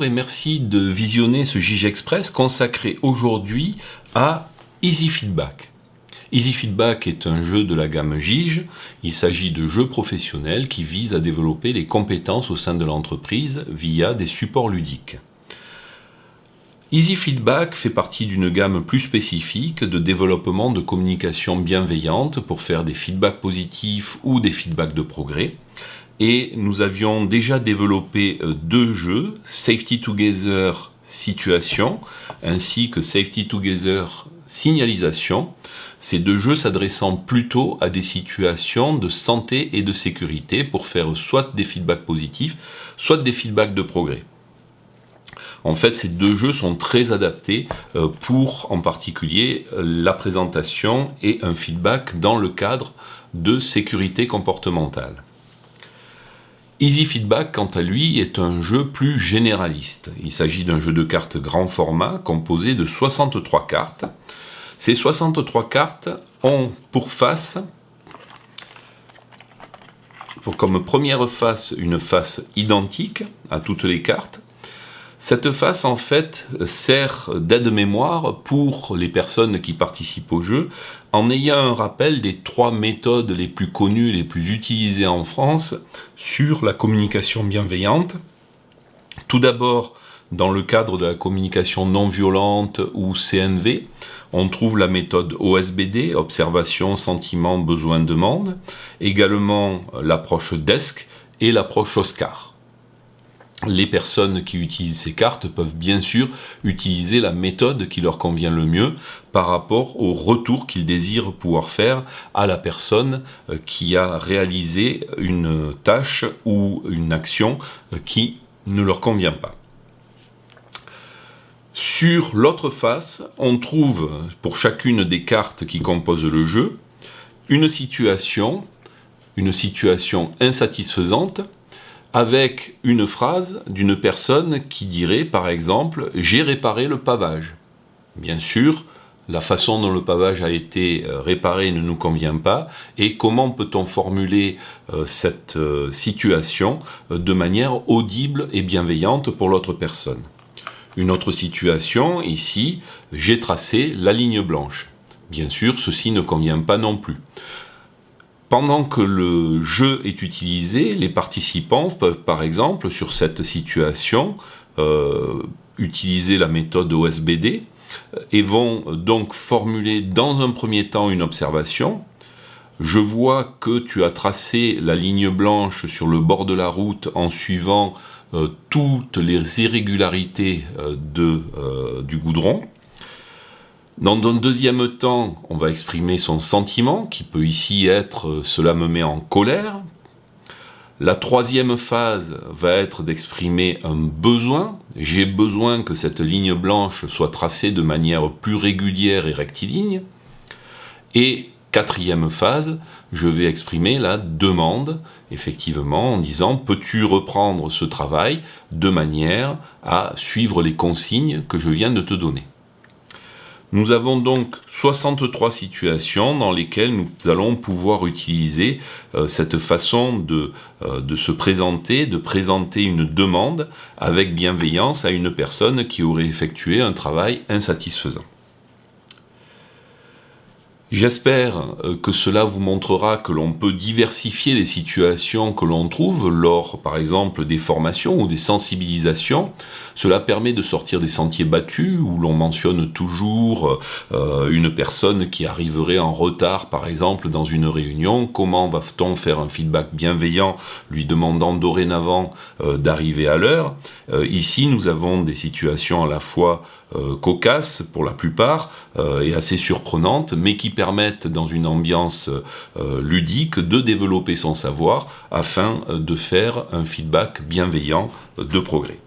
et merci de visionner ce JJ Express consacré aujourd'hui à Easy Feedback. Easy Feedback est un jeu de la gamme JJ. Il s'agit de jeux professionnels qui visent à développer les compétences au sein de l'entreprise via des supports ludiques. Easy Feedback fait partie d'une gamme plus spécifique de développement de communication bienveillante pour faire des feedbacks positifs ou des feedbacks de progrès. Et nous avions déjà développé deux jeux, Safety Together Situation ainsi que Safety Together Signalisation. Ces deux jeux s'adressant plutôt à des situations de santé et de sécurité pour faire soit des feedbacks positifs, soit des feedbacks de progrès. En fait, ces deux jeux sont très adaptés pour, en particulier, la présentation et un feedback dans le cadre de sécurité comportementale. Easy Feedback, quant à lui, est un jeu plus généraliste. Il s'agit d'un jeu de cartes grand format composé de 63 cartes. Ces 63 cartes ont comme première face une face identique à toutes les cartes. Cette face, en fait, sert d'aide-mémoire pour les personnes qui participent au jeu, en ayant un rappel des trois méthodes les plus connues, les plus utilisées en France sur la communication bienveillante. Tout d'abord, dans le cadre de la communication non violente ou CNV, on trouve la méthode OSBD, observation, sentiment, besoin, demande, également l'approche DESC et l'approche OSCAR. Les personnes qui utilisent ces cartes peuvent bien sûr utiliser la méthode qui leur convient le mieux par rapport au retour qu'ils désirent pouvoir faire à la personne qui a réalisé une tâche ou une action qui ne leur convient pas. Sur l'autre face, on trouve pour chacune des cartes qui composent le jeu une situation insatisfaisante, avec une phrase d'une personne qui dirait par exemple « j'ai réparé le pavage ». Bien sûr, la façon dont le pavage a été réparé ne nous convient pas, et comment peut-on formuler cette situation de manière audible et bienveillante pour l'autre personne. Une autre situation, ici, « j'ai tracé la ligne blanche ». Bien sûr, ceci ne convient pas non plus. Pendant que le jeu est utilisé, les participants peuvent par exemple sur cette situation utiliser la méthode OSBD et vont donc formuler dans un premier temps une observation. Je vois que tu as tracé la ligne blanche sur le bord de la route en suivant toutes les irrégularités du goudron. Dans un deuxième temps, on va exprimer son sentiment, qui peut ici être « cela me met en colère ». La troisième phase va être d'exprimer un besoin. J'ai besoin que cette ligne blanche soit tracée de manière plus régulière et rectiligne. Et quatrième phase, je vais exprimer la demande, effectivement, en disant « peux-tu reprendre ce travail de manière à suivre les consignes que je viens de te donner ». Nous avons donc 63 situations dans lesquelles nous allons pouvoir utiliser cette façon de se présenter, de présenter une demande avec bienveillance à une personne qui aurait effectué un travail insatisfaisant. J'espère que cela vous montrera que l'on peut diversifier les situations que l'on trouve lors, par exemple, des formations ou des sensibilisations. Cela permet de sortir des sentiers battus où l'on mentionne toujours une personne qui arriverait en retard, par exemple, dans une réunion. Comment va-t-on faire un feedback bienveillant lui demandant dorénavant d'arriver à l'heure? Ici, nous avons des situations à la fois cocasses pour la plupart et assez surprenantes, mais qui permettent dans une ambiance ludique de développer son savoir afin de faire un feedback bienveillant de progrès.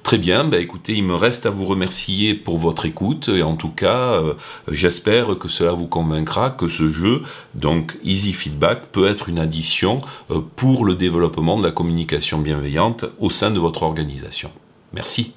Très bien, écoutez, il me reste à vous remercier pour votre écoute et en tout cas, j'espère que cela vous convaincra que ce jeu, donc Easy Feedback, peut être une addition pour le développement de la communication bienveillante au sein de votre organisation. Merci.